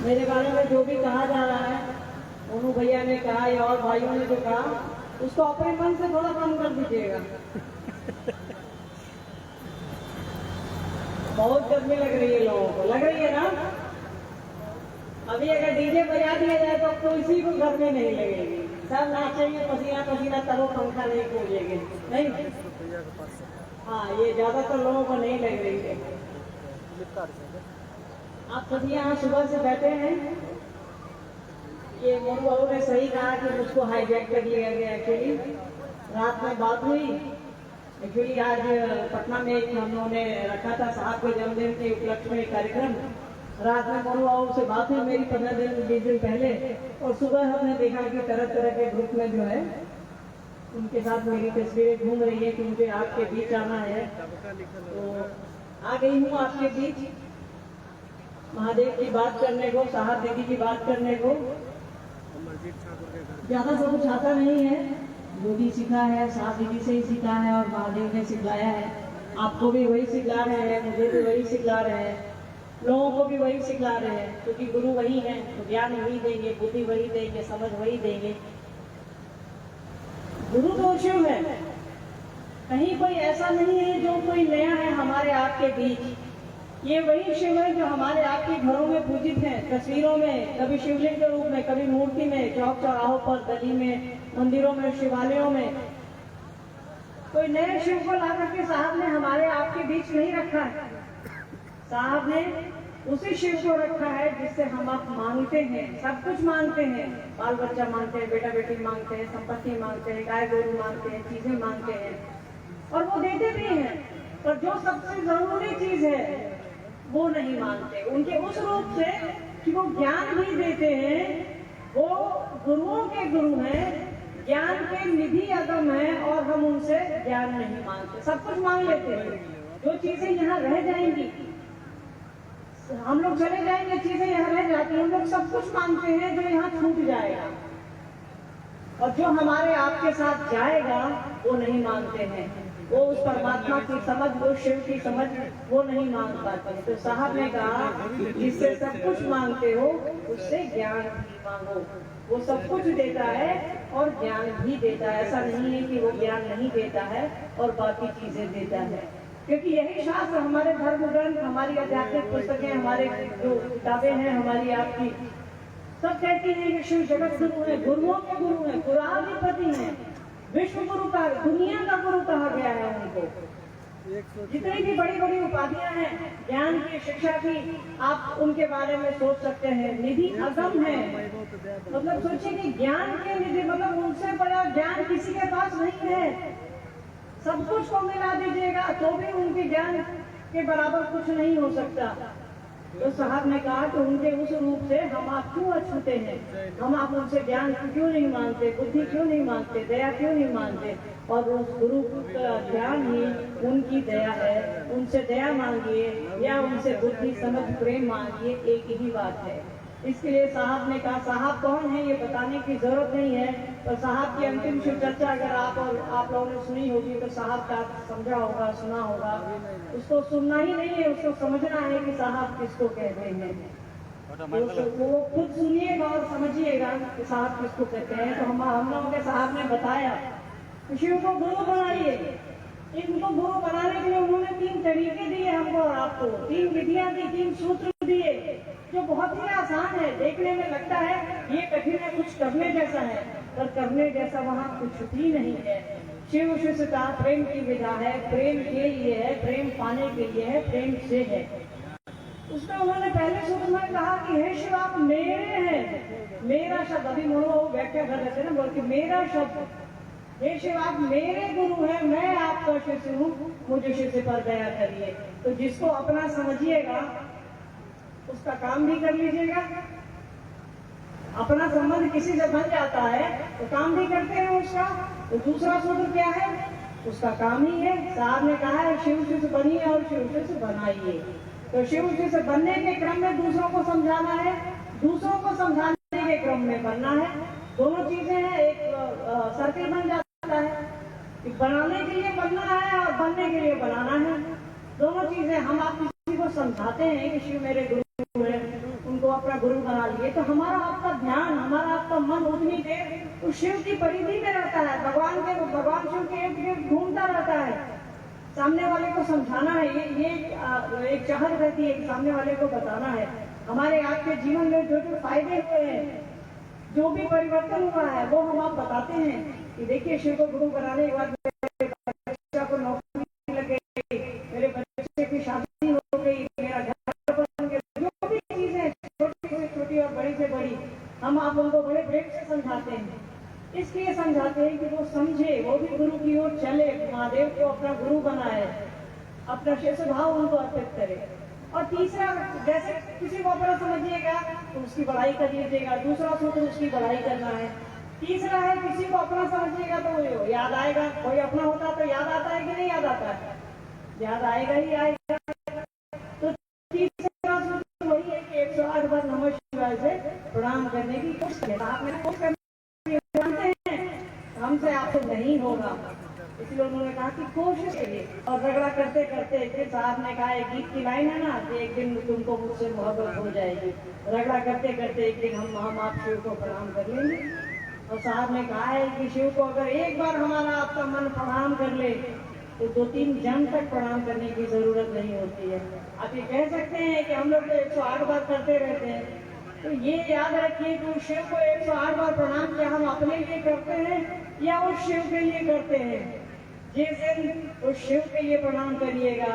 मेरे बारे में जो भी कहा जा रहा है, मोनू भैया ने कहा या और भाइयों ने जो कहा, उसको अपने मन से थोड़ा कम कर दीजिएगा। बहुत गर्मी लग रही है लोगों को, लग रही है ना? अभी अगर डीजे बजा दिया जाए तो किसी को गर्मी नहीं लगेगी, सब नाचेंगे, पसीना पसीना, तरो पंखा नहीं खोलेंगे, नहीं? हाँ, ये ज्यादातर लोगों को नहीं लग रही है। आप सभी यहाँ सुबह से बैठे हैं। ये मोनू बाबू ने सही कहा कि मुझको हाईजैक कर लिया गया। एक्चुअली रात में बात हुई। एक्चुअली आज पटना में एक हम लोगों ने रखा था साहब के जन्मदिन के उपलक्ष्य में कार्यक्रम। रात में मोनू बाबू से बात हुई मेरी 15-20 दिन पहले, और सुबह हमने देखा कि तरह तरह के ग्रुप में जो है उनके साथ मेरी तस्वीरें घूम रही है कि मुझे आपके बीच आना है। तो आ गई हूँ आपके बीच, महादेव की बात करने को, साहब दीदी की बात करने को। ज्यादा सब कुछ आता नहीं है, जो भी सीखा है साहब दीदी से ही सीखा है और महादेव ने सिखाया है। आपको भी वही सिखला रहे हैं, मुझे भी वही सिखला रहे हैं, लोगों को भी वही सिखला रहे हैं, क्योंकि गुरु वही है तो ज्ञान वही देंगे, बुद्धि वही देंगे, समझ वही देंगे। गुरु तो शिव है, कहीं कोई ऐसा नहीं है जो कोई नया है हमारे आपके बीच। ये वही शिव है जो हमारे आपके घरों में पूजित हैं, तस्वीरों में, कभी शिवलिंग के रूप में, कभी मूर्ति में, चौक चौराहों पर, गली में, मंदिरों में, शिवालयों में। कोई नए शिव को ला करके साहब ने हमारे आपके बीच नहीं रखा है। साहब ने उसी शिव को रखा है जिससे हम आप मांगते हैं, सब कुछ मांगते हैं, बाल बच्चा मांगते हैं, बेटा बेटी मांगते हैं, संपत्ति मांगते हैं, गाय गोरू मांगते हैं, चीजें मांगते हैं, और वो देते भी हैं। पर जो सबसे जरूरी चीज है वो नहीं मांगते। उनके उस रूप से कि वो ज्ञान भी देते हैं, वो गुरुओं के गुरु हैं, ज्ञान के निधि अगम है, और हम उनसे ज्ञान नहीं मांगते, सब कुछ मांग लेते हैं। जो चीजें यहाँ रह जाएंगी, हम लोग चले जाएंगे, चीजें यहाँ रह जाती हैं, हम लोग सब कुछ मांगते हैं जो यहाँ छूट जाएगा, और जो हमारे आपके साथ जाएगा वो नहीं मांगते हैं। वो उस परमात्मा की समझ, वो शिव की समझ वो नहीं मांग पाते। तो साहब ने कहा जिससे सब कुछ मांगते हो उससे ज्ञान भी मांगो। वो सब कुछ देता है और ज्ञान भी देता है। ऐसा नहीं है कि वो ज्ञान नहीं देता है और बाकी चीजें देता है, क्योंकि यही शास्त्र, हमारे धर्म ग्रंथ, हमारी आध्यात्मिक पुस्तकें, हमारे जो किताबें हैं हमारी आपकी, सब कहती हैं कि शिव जगत गुरु है, गुरुओं के गुरु है, पुराधिपति है, विश्व गुरु का, दुनिया का गुरु कहा गया है उनको। जितनी भी बड़ी बड़ी उपाधियां हैं ज्ञान की, शिक्षा की, आप उनके बारे में सोच सकते हैं। निधि अगम है, मतलब सोचिए कि ज्ञान के निधि, मतलब उनसे बड़ा ज्ञान किसी के पास नहीं है। सब कुछ को मिला दीजिएगा तो भी उनके ज्ञान के बराबर कुछ नहीं हो सकता। तो साहब ने कहा कि उनके उस रूप से हम आप क्यों अछूते हैं, हम आप उनसे ज्ञान क्यों नहीं मांगते, बुद्धि क्यों नहीं मांगते, दया क्यों नहीं मांगते। और उस गुरु का ज्ञान ही उनकी दया है, उनसे दया मांगिए या उनसे बुद्धि, समझ, प्रेम मांगिए, एक ही बात है। इसके लिए साहब ने कहा, साहब कौन है ये बताने की जरूरत नहीं है, पर साहब की अंतिम शिव चर्चा अगर आप लोगों ने सुनी होगी तो साहब का समझा होगा, सुना होगा। उसको सुनना ही नहीं है, उसको समझना है कि साहब किसको कहते हैं। तो वो खुद सुनिएगा और समझिएगा कि साहब किसको कहते हैं। तो हम लोगों के साहब ने बताया शिव को गुरु बनाइए। इनको गुरु बनाने के लिए उन्होंने 3 तरीके दिए हमको और आपको, 3 विधियां दी, 3 सूत्र दिए, जो बहुत ही आसान है। देखने में लगता है ये कठिन है, कुछ करने जैसा है, पर करने जैसा वहाँ कुछ भी नहीं है। शिव शिष्यता प्रेम की विधा है, प्रेम के लिए है, प्रेम पाने के लिए है, प्रेम से है। उसमें उन्होंने पहले सूत्र में कहा कि हे शिव आप मेरे हैं, मेरा शब्द, अभी मोनो व्याख्या कर रहे थे ना, बोल के मेरा शब्द, हे शिव आप मेरे गुरु हैं, मैं आपका शिष्य हूँ, मुझे शिष्य पर दया करिए। तो जिसको अपना समझिएगा उसका काम भी कर लीजिएगा। अपना संबंध किसी से बन जाता है तो काम भी करते हैं उसका। तो दूसरा सूत्र क्या है, उसका काम ही है। साहब ने कहा है शिव शिष्य बनिए और शिव शिष्य बनाइए। तो शिव शिष्य बनने के क्रम में दूसरों को समझाना है, दूसरों को समझाने के क्रम में बनना है। दोनों चीजें हैं, एक सर्किल बन जाता है कि बनाने के लिए बनना है और बनने के लिए बनाना है। दोनों चीजें हम आप किसी को समझाते हैं कि शिव मेरे गुरु हैं, उनको अपना गुरु बना लिए, तो हमारा आपका ध्यान, हमारा आपका मन उतनी देर उस शिव की परिधि में रहता है, भगवान शिव के इर्द गिर्द घूमता रहता है। सामने वाले को समझाना है, ये एक चाहत रहती है, सामने वाले को बताना है हमारे आपके जीवन में जो जो फायदे हुए हैं, जो भी परिवर्तन हुआ है, वो हम आप बताते हैं कि देखिए शिव को गुरु बनाने के बाद मेरे बच्चा को नौकरी लग गई, मेरे बच्चे की शादी हो गई, मेरा घर बन गया, जो भी चीजें छोटी से छोटी और बड़ी से बड़ी हम आप उनको बड़े प्रेम से समझाते हैं। इसलिए समझाते हैं कि वो समझे, वो भी गुरु की ओर चले, महादेव को अपना गुरु बनाए, अपना शेष भाव उनको अर्पित करे। और तीसरा, जैसे किसी को अपना समझिएगा तो उसकी बड़ाई कर लीजिएगा, दूसरा सूत्र उसकी बड़ाई करना है। तीसरा है किसी को अपना समझिएगा तो याद आएगा, कोई अपना होता तो याद आता है कि नहीं याद आता है, याद आएगा ही आएगा। तो तीसरा सूत्र वही है कि 108 बार नमः शिवाय से प्रणाम करने की कोशिश हमसे आपसे नहीं होगा, इसलिए उन्होंने कहा कि कोशिश करिए। और झगड़ा करते करते एक दिन साहब ने कहा, एक गीत की लाइन है ना कि एक दिन तुमको मुझसे मोहब्बत हो जाएगी। झगड़ा करते करते एक दिन हम आप शिव को प्रणाम कर लेंगे। और साहब ने कहा है कि शिव को अगर एक बार हमारा आपका मन प्रणाम कर ले तो 2-3 जन्म तक प्रणाम करने की जरूरत नहीं होती है। आप ये कह सकते हैं कि हम लोग तो 108 बार करते रहते हैं, तो ये याद रखिए कि उस शिव को 108 बार प्रणाम क्या हम अपने लिए करते हैं या उस शिव के लिए करते हैं। जिस दिन उस शिव के लिए प्रणाम करिएगा,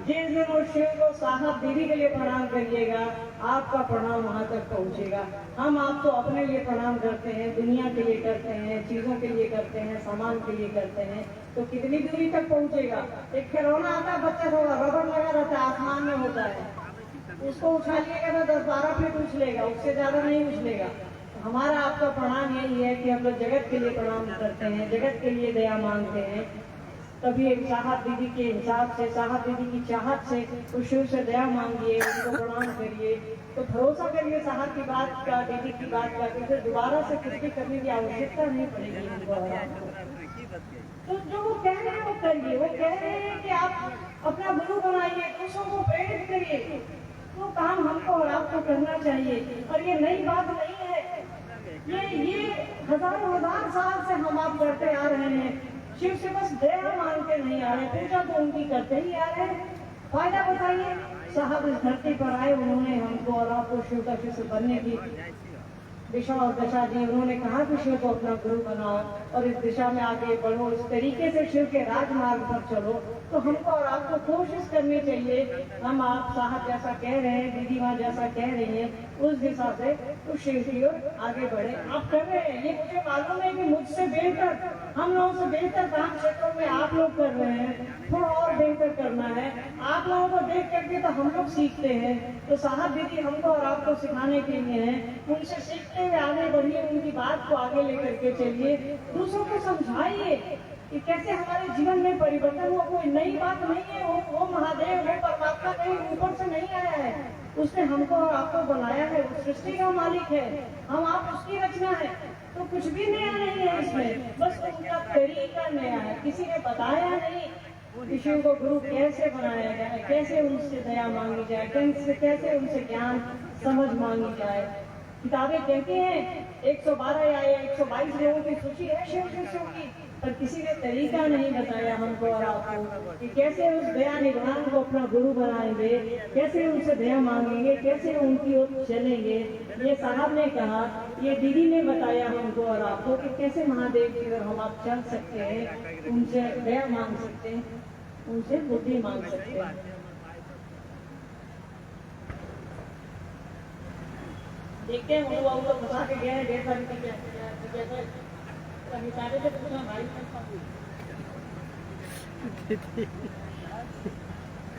जिस दिन उस शिव को साहब दीदी के लिए प्रणाम करिएगा, आपका प्रणाम वहां तक पहुंचेगा। हम आप तो अपने लिए प्रणाम करते हैं, दुनिया के लिए करते हैं, चीजों के लिए करते हैं, सामान के लिए करते हैं, तो कितनी दूरी तक पहुंचेगा। एक खिलौना आता है, बच्चा थोड़ा रबड़ लगा रहता है, आसमान में होता है, उसको उछालिएगा तो 10-12 फीट उछलेगा, उससे ज्यादा नहीं उछलेगा। हमारा आपका प्रणाम यही है कि हम लोग जगत के लिए प्रणाम करते हैं, जगत के लिए दया मांगते हैं। कभी एक साहब दीदी के हिसाब से, साहब दीदी की चाहत से उस शिव से दया मांगिए, उनको प्रणाम करिए, तो भरोसा करिए साहब की बात का, दीदी की बात का, फिर दोबारा से कुछ भी करने की आवश्यकता नहीं पड़ेगी उनको। तो जो वो कह रहे हैं वो करिए, वो कह रहे हैं कि आप अपना गुरु बनाइए, दूसरों को प्रेरित करिए, तो काम हमको और आपको करना चाहिए। और ये नई बात नहीं है, ये हजार साल से हम आप करते आ रहे हैं। शिव से बस दया मांगते नहीं आ रहे, पूजा तो उनकी करते ही आ रहे हैं। फायदा बताइए, साहब इस धरती पर आए, उन्होंने हमको और आपको शिव का शिष्य बनने की दिशा और दशा दी। उन्होंने कहा कि शिव को अपना गुरु बनाओ और इस दिशा में आगे बढ़ो, इस तरीके से शिव के राजमार्ग पर चलो। तो हमको और आपको कोशिश करनी चाहिए, हम आप साहब जैसा कह रहे हैं, दीदी माँ जैसा कह रही हैं, उस दिशा से उस शिव की ओर आगे बढ़े। आप कर रहे हैं, ये मुझे मालूम है कि मुझसे बेहतर, हम लोगों से बेहतर काम क्षेत्रों में आप लोग कर रहे हैं, थोड़ा और बेहतर करना है। आप लोगों को देख करके तो हम लोग सीखते हैं, तो साहब दीदी हमको और आपको सिखाने के लिए हैं, उनसे सीखते हुए आगे बढ़िए, उनकी बात को आगे लेकर के चलिए, दूसरों को समझाइए कि कैसे हमारे जीवन में परिवर्तन हो। कोई नई बात नहीं है, वो महादेव, वो परमात्मा कहीं ऊपर से नहीं आया है, उसने हमको और आपको बनाया है, वो सृष्टि का मालिक है, हम आप उसकी रचना है। तो कुछ भी नया नहीं है इसमें, बस उनका तरीका नया है। किसी ने बताया नहीं शिव को गुरु कैसे बनाया जाए, कैसे उनसे दया मांगी जाए, कैसे उनसे ज्ञान समझ मांगी जाए। किताबें कहती हैं 112 या 122 लोगों की सूची है शिव शिष्यों की, पर किसी ने तरीका नहीं बताया हमको और आपको कि कैसे उस दया निधान को अपना गुरु बनाएंगे, कैसे उनसे दया मांगेंगे, कैसे उनकी ओर चलेंगे। ये साहब ने कहा, ये दीदी ने बताया हमको और आपको कि कैसे महादेव की ओर हम आप चल सकते हैं, उनसे दया मांग सकते हैं, उनसे बुद्धि मांग सकते हैं। देखते हैं वो लोग फंसा के गए ढेर सारी चीजें, सारे से पूछना भाई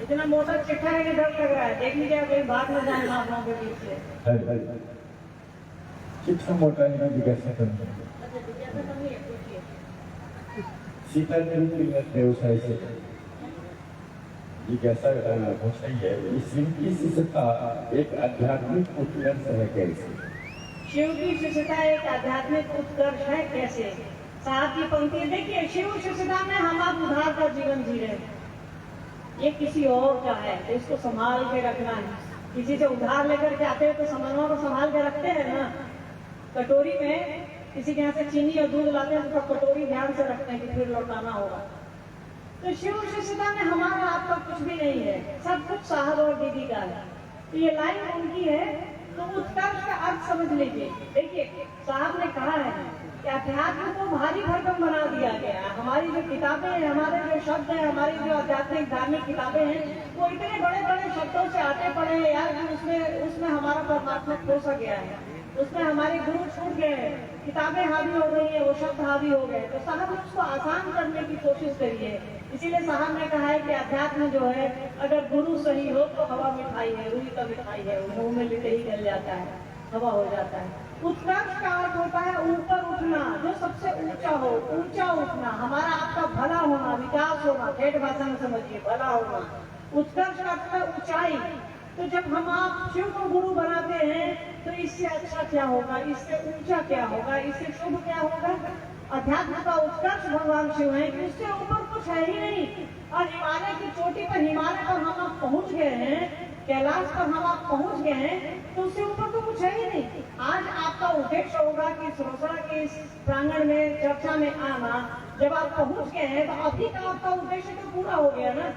इतना मोटा चिट्ठा है कि डर लग रहा है, देख लीजिए कोई बात न जाए आप लोगों के बीच से। चिट्ठा मोटा नहीं, जिज्ञासा करना, सीता व्यवसाय से जिज्ञासा बहुत सही है। इस शिष्यता एक आध्यात्मिक उत्कर्ष है कैसे? शिव की शिष्यता एक आध्यात्मिक उत्कर्ष है कैसे? साथ की पंक्ति देखिए, शिव शिष्यता में हम आप उधार का जीवन जी रहे हैं, ये किसी और का है, इसको संभाल के रखना है। किसी से उधार लेकर के आते हैं तो सामानों को संभाल के रखते हैं ना। कटोरी में किसी के यहाँ से चीनी और दूध लाते हैं तो कटोरी ध्यान से रखते हैं कि फिर लौटाना होगा। तो शिव शिष्यता में हमारा आपका कुछ भी नहीं है, सब कुछ साहब और दीदी का है। तो ये लाइन उनकी है, तो उत्कर्ष का अर्थ समझ लीजिए। देखिए साहब ने कहा है कि अध्यात्म को भारी भरकम बना दिया गया है। हमारी जो किताबें हैं, हमारे जो शब्द हैं, हमारी जो आध्यात्मिक धार्मिक किताबें हैं, वो इतने बड़े बड़े शब्दों से आते पड़े हैं यार कि उसमें हमारा परमात्मा खो सा गया है, उसमें हमारे गुरु छूट गए हैं, किताबें हावी हो गई है, वो शब्द हावी हो गए। तो साहब ने उसको आसान करने की कोशिश करी है। इसीलिए साहब ने कहा है कि अध्यात्म जो है, अगर गुरु सही हो तो हवा मिठाई है, रुई का मिठाई है, मुंह में लेते ही गल जाता है, हवा हो जाता है। उत्कर्ष का अर्थ होता है ऊपर उठना, जो सबसे ऊंचा हो, ऊंचा उठना, हमारा आपका भला होना, विकास होना, ठेठ भाषा में समझिए, भला होना। उत्कर्ष का अर्थ है ऊंचाई। तो जब हम आप शिव को गुरु बनाते हैं तो इससे अच्छा क्या होगा, इससे ऊंचा क्या होगा, इससे शुभ क्या होगा? अध्यात्म का उत्कर्ष भगवान शिव है कि उससे ऊपर कुछ है ही नहीं। और हिमालय की चोटी पर, हिमालय पर हम आप पहुंच गए हैं, कैलाश पर हम आप पहुंच गए हैं, तो उससे ऊपर तो कुछ है ही नहीं। आज आपका उद्देश्य होगा कि सुरसा के इस प्रांगण में चर्चा में आना। जब आप पहुंच गए हैं तो अभी का आपका उद्देश्य तो पूरा हो गया ना।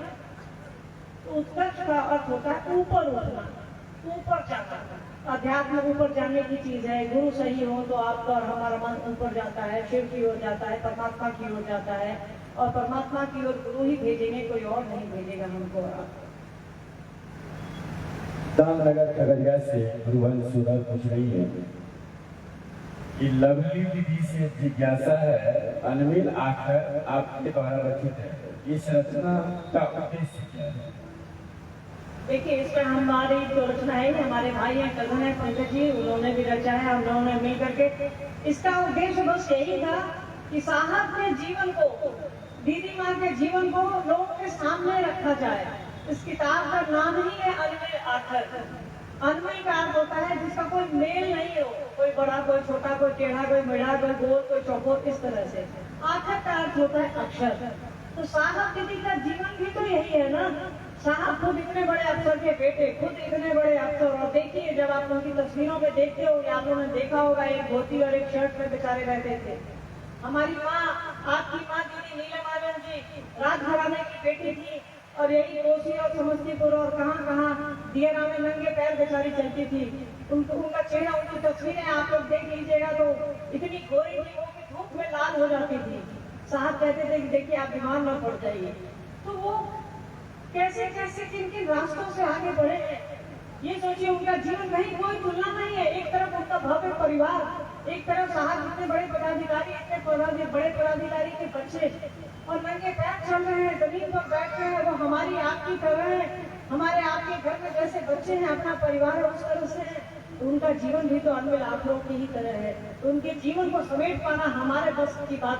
तो उत्कर्ष का अर्थ होता है ऊपर उठना, ऊपर जाना। अध्यात्म ऊपर जाने की चीज है। गुरु सही हो तो आपका और हमारा मन ऊपर जाता है, शिव की ओर जाता है, परमात्मा की ओर जाता है। और परमात्मा की ओर गुरु ही भेजेंगे, कोई और नहीं भेजेगा हमको और आपको। दामनगर खगड़िया से रुहन सुधा पूछ रही है कि लवली दीदी से जिज्ञासा है, अनमिल आखर आपके द्वारा रचित है, इस रचना का उद्देश्य क्या है? देखिए इसमें हमारी जो रचना है, हमारे भाई हैं, कजन है पंकज जी, उन्होंने भी रचा है, हम लोगों ने मिल करके। इसका उद्देश्य बस यही था कि साहब के जीवन को, दीदी माँ के जीवन को लोगों के सामने रखा जाए। इस किताब का नाम ही है अनमिल आखर। अनमिल का अर्थ होता है जिसका कोई मेल नहीं हो, कोई बड़ा, कोई छोटा, कोई टेढ़ा, कोई मेढ़ा, कोई गोल, कोई चौकोर, इस तरह से। आखर का अर्थ होता है अक्षर। तो साहब दीदी का जीवन भी तो यही है ना। साहब खुद इतने बड़े अफसर के बेटे, खुद इतने बड़े अफसर। और देखिए जब आप उनकी तस्वीरों में देखते हो, आप लोगों ने देखा होगा, एक धोती और एक शर्ट में बेचारे रहते थे। हमारी माँ, आपकी माँ दीदी नीलम आनंद जी राजघराने की बेटी थी, और यही कोसी और समस्तीपुर और कहाँ दियरा में नंगे पैर बेचारी चलती थी। उनका चेहरा, उनकी तस्वीरें आप लोग देख लीजिएगा तो इतनी गोरी थी वो कि धूप में लाल हो जाती थी। साहब कहते थे कि देखिए आप बीमार न पड़ जाइए। तो वो कैसे कैसे किन किन रास्तों से आगे बढ़े हैं, ये सोचिए। उनका जीवन कहीं कोई तुलना नहीं है। एक तरफ उनका भव्य परिवार, एक तरफ साहब इतने बड़े पदाधिकारी, इतने बड़े पदाधिकारी के बच्चे, और नंगे पैर चल रहे हैं, जमीन पर बैठ रहे हैं। वो हमारी आपकी तरह है, हमारे आपके घर में जैसे बच्चे हैं, अपना परिवार है, उस तरह से है। तो उनका जीवन भी तो अनमिल आखरों की ही तरह है। उनके जीवन को समेट पाना हमारे बस की बात